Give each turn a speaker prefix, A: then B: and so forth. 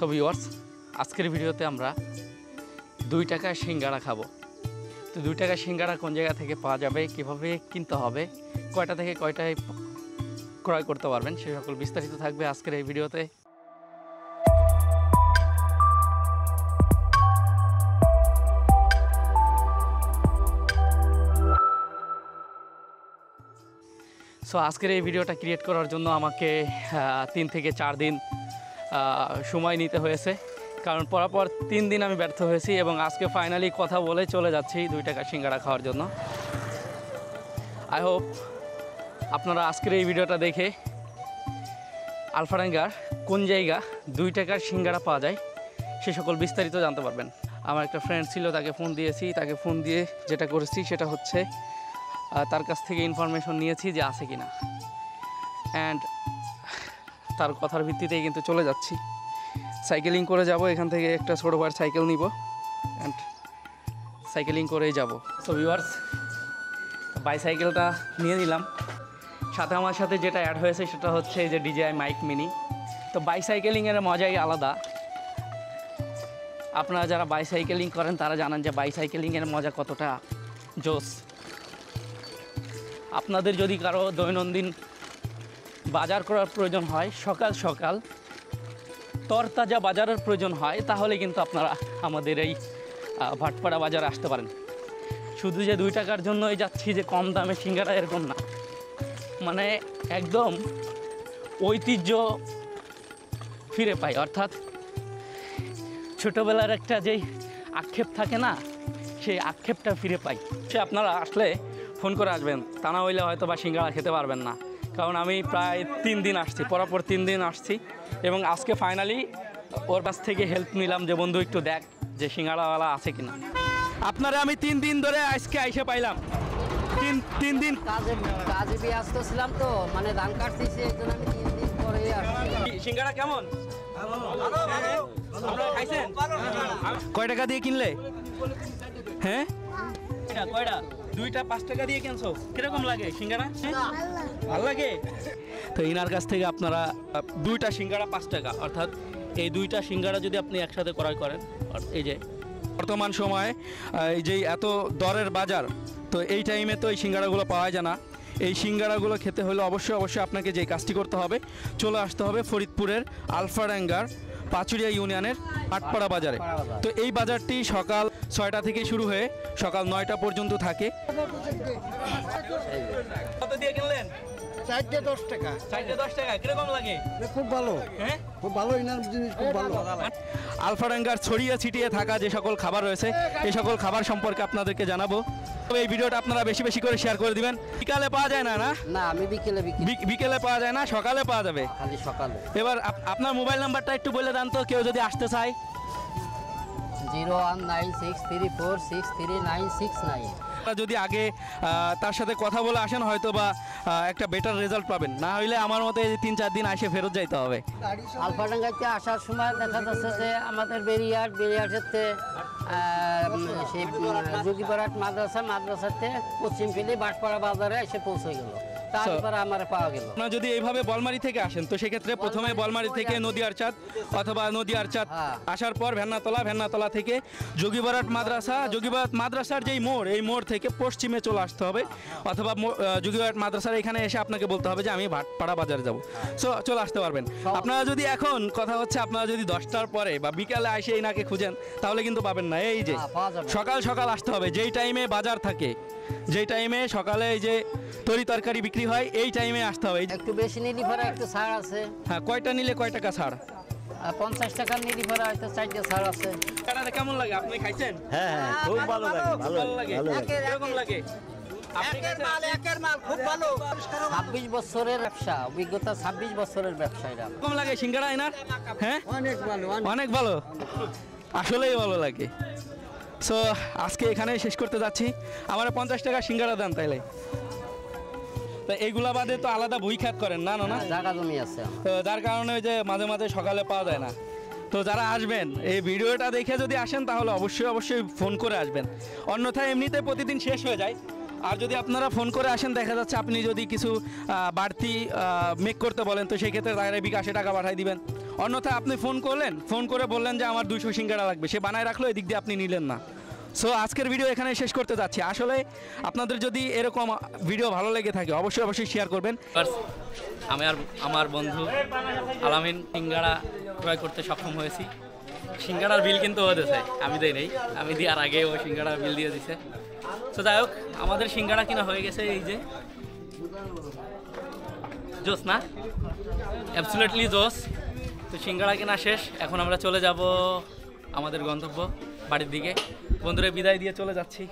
A: So viewers, আজকের ভিডিওতে আমরা 2 টাকার সিঙ্গাড়া খাবো। তো 2 টাকার সিঙ্গাড়া কোন জায়গা থেকে পাওয়া যাবে, কীভাবে কিনতে হবে, কয়টা থেকে কয়টায় ক্রয় করতে পারবেন, সে সকল বিস্তারিত থাকবে আজকের এই ভিডিওতে। সো আজকের এই ভিডিওটা ক্রিয়েট করার জন্য আমাকে 3 থেকে 4 দিন সময় নিতে হয়েছে, কারণ পরপর 3 দিন আমি ব্যর্থ হয়েছি এবং আজকে ফাইনালি কথা বলে চলে যাচ্ছি 2 টাকার সিঙ্গাড়া খাওয়ার জন্য। আই হোপ আপনারা আজকের এই ভিডিওটা দেখে আলফাডাঙ্গার কোন জায়গা 2 টাকার সিঙ্গাড়া পাওয়া যায় সে সকল বিস্তারিত জানতে পারবেন। আমার একটা ফ্রেন্ড ছিল, তাকে ফোন দিয়েছি। তাকে ফোন দিয়ে যেটা করেছি সেটা হচ্ছে তার কাছ থেকে ইনফরমেশন নিয়েছি যে আছে কি না, অ্যান্ড তার কথার ভিত্তিতেই কিন্তু চলে যাচ্ছি। সাইকেলিং করে যাব, এখান থেকে একটা ছোটো বার সাইকেল নিব অ্যান্ড সাইকেলিং করেই যাব। সো ভিউয়ার্স, বাইসাইকেলটা নিয়ে নিলাম। সাথে আমার সাথে যেটা অ্যাড হয়েছে সেটা হচ্ছে এই যে DJI মাইক মিনি। তো বাইসাইকেলিংয়ের মজাই আলাদা। আপনারা যারা বাইসাইকেলিং করেন তারা জানেন যে বাইসাইকেলিংয়ের মজা কতটা জোস। আপনাদের যদি কারো দৈনন্দিন বাজার করার প্রয়োজন হয়, সকাল সকাল তরতাজা বাজারের প্রয়োজন হয়, তাহলে কিন্তু আপনারা আমাদের এই ভাটপাড়া বাজারে আসতে পারেন। শুধু যে 2 টাকার জন্যই যাচ্ছি যে কম দামে সিঙ্গাড়া, এরকম না। মানে একদম ঐতিহ্য ফিরে পাই, অর্থাৎ ছোটোবেলার একটা যেই আক্ষেপ থাকে না, সেই আক্ষেপটা ফিরে পাই। সে আপনারা আসলে ফোন করে আসবেন, তা না হইলে হয়তো বা সিঙ্গাড়া খেতে পারবেন না। কারণ আমি প্রায় 3 দিন আসছি, পরপর 3 দিন আসছি এবং আজকে ফাইনালি ওর কাছ থেকে হেল্প নিলাম যে বন্ধু একটু দেখ যে সিঙ্গাড়াওয়ালা আছে কিনা। আপনারা আমি 3 দিন ধরে আজকে আইসে পাইলাম। 3 দিন
B: কাজে ব্যস্ত ছিলাম, তো মানে ধান কাটতেছি, এই জন্য আমি 3 দিন পরে আসছি।
A: সিঙ্গাড়া কেমন? খাইছেন? কয় টাকা দিয়ে কিনলে? হ্যাঁ, কয়টা? 2টা 5 টাকা দিয়ে কিনছো। কিরকম লাগে সিঙ্গাড়া? ভালো লাগে। তো ইনার কাছ থেকে আপনারা 2টা সিঙ্গাড়া 5 টাকা, অর্থাৎ এই 2টা সিঙ্গাড়া যদি আপনি একসাথে ক্রয় করেন, এই যে বর্তমান সময়ে এই যে এত দরের বাজার, তো এই টাইমে তো এই সিঙ্গাড়াগুলো পাওয়া যায় না। এই সিঙ্গাড়াগুলো খেতে হলে অবশ্যই আপনাকে যে কাজটি করতে হবে, চলে আসতে হবে ফরিদপুরের আলফাডাঙ্গার পাচুরিয়া ইউনিয়নের ভাটপাড়া বাজারে। তো এই বাজারটি সকাল 6টা থেকে শুরু হয়ে সকাল 9টা পর্যন্ত থাকে। কত দিয়ে কিনলেন?
C: 4-10 টাকা।
A: 4-10 টাকা। কিরকম লাগে?
C: খুব ভালো,
A: হ্যাঁ,
C: খুব ভালো। ইনার জিনিস খুব ভালো।
A: আলফাডাঙ্গার ছড়িয়ে ছিটিয়ে থাকা যে সকল খাবার রয়েছে, এই সকল খাবার সম্পর্কে আপনাদেরকে জানাবো। তবে এই ভিডিওটা আপনারা বেশি বেশি করে শেয়ার করে দিবেন। বিকালে পাওয়া যায় না?
B: না, আমি
A: বিকেলে পাওয়া যায় না, সকালে পাওয়া যাবে।
B: খালি সকালে।
A: এবার আপনার মোবাইল নাম্বারটা একটু বলে দেন তো, কেউ যদি আসতে চায়।
B: 01963463969।
A: যদি আগে তার সাথে কথা বলে আসেন, হয়তো বা একটা বেটার রেজাল্ট পাবেন। না হইলে আমার মতে 3-4 দিন আসে ফেরত যাইতে হবে।
B: আলফাডাঙ্গাতে আসার সময় দেখা যাচ্ছে যে আমাদের বেরিয়াটেতে সেই যোগীপাড়াট মাদ্রাসাতে পশ্চিম ফিলি ভাটপাড়া বাজারে এসে পৌঁছে গেল। তারপরে আমার পাওয়া গেল।
A: আপনারা যদি এইভাবে বলমারি থেকে আসেন, তো সেক্ষেত্রে প্রথমে বলমারি থেকে নদীয়ার চাঁদ অথবা নদীয়ার চাঁদ আসার পর ভেন্নাতলা থেকে যোগীপাড়াট মাদ্রাসার যেই মোড়, এই মোড় থেকে পশ্চিমে চলে আসতে হবে, অথবা যোগীপাড়াট মাদ্রাসার এখানে এসে আপনাকে বলতে হবে যে আমি ভাটপাড়া বাজারে যাব। সো চলে আসতে পারবেন। আপনারা যদি এখন কথা হচ্ছে, আপনারা যদি 10টার পরে বা বিকালে এসে এনাকে খুঁজেন, তাহলে কিন্তু পাবেন না। এই যে সকাল আসতে হবে, যেই টাইমে বাজার থাকে, যেই টাইমে সকালে এই যে তরি তরকারি বিক্রি হয়, এই টাইমে আসতে হবে।
B: একটু বেশি নিলি পরে একটু ছাড় আছে।
A: হ্যাঁ, কয়টা নিলে কয় টাকা ছাড়?
B: 50 টাকা নিলি পরে হয়তো 4টা ছাড় আছে।
A: এটা কেমন লাগে? আপনি খাইছেন?
C: হ্যাঁ, খুব ভালো লাগে।
A: ভালো লাগে। কিরকম লাগে?
C: একের মাল খুব ভালো।
B: 26 বছরের ব্যবসা অভিজ্ঞতা, 26 বছরের ব্যবসা। এটা
A: কেমন লাগে সিঙ্গাড়া এনার? হ্যাঁ,
C: অনেক ভালো,
A: অনেক ভালো, আসলেই ভালো লাগে। সো আজকে এখানে শেষ করতে যাচ্ছি। আমার 50 টাকা সিঙ্গাড়া দেন তাইলে। তো এইগুলা বাদে তো আলাদা বই খাত করেন না?
B: জায়গা জমি আছে,
A: তো যার কারণে ওই যে মাঝে মাঝে সকালে পাওয়া যায় না। তো যারা আসবেন, এই ভিডিওটা দেখে যদি আসেন, তাহলে অবশ্যই ফোন করে আসবেন। অন্যথায় এমনিতে প্রতিদিন শেষ হয়ে যায়। আর যদি আপনারা ফোন করে আসেন দেখা যাচ্ছে আপনি যদি কিছু বাড়তি মেক করতে বলেন তো সেই ক্ষেত্রে তারা বিকাশে টাকা পাঠিয়ে দিবেন। অন্যথায় আপনি ফোন করলেন, ফোন করে বললেন যে আমার 200 সিঙ্গারা লাগবে, সে বানায় রাখলো, এদিক দিয়ে আপনি নিলেন না। সো আজকের ভিডিও এখানে শেষ করতে যাচ্ছি। আসলে আপনাদের যদি এরকম ভিডিও ভালো লেগে থাকে অবশ্যই শেয়ার করবেন।
D: আমি আর আমার বন্ধু আলামিন সিঙ্গাড়া ক্রয় করতে সক্ষম হয়েছি। সিঙ্গাড়ার বিল কিন্তু ও দিয়েছে, আমি দেই নাই, আমি দেওয়ার আগে ও সিঙ্গাড়ার বিল দিয়ে দিছে। তো যাই হোক, আমাদের সিঙ্গাড়া কিনা হয়ে গেছে, এই যে জোস না, অ্যাবসলিউটলি জোস। তো সিঙ্গাড়া কেনা শেষ, এখন আমরা চলে যাব আমাদের গন্তব্য বাড়ির দিকে। বন্ধুরা বিদায় দিয়ে চলে যাচ্ছি।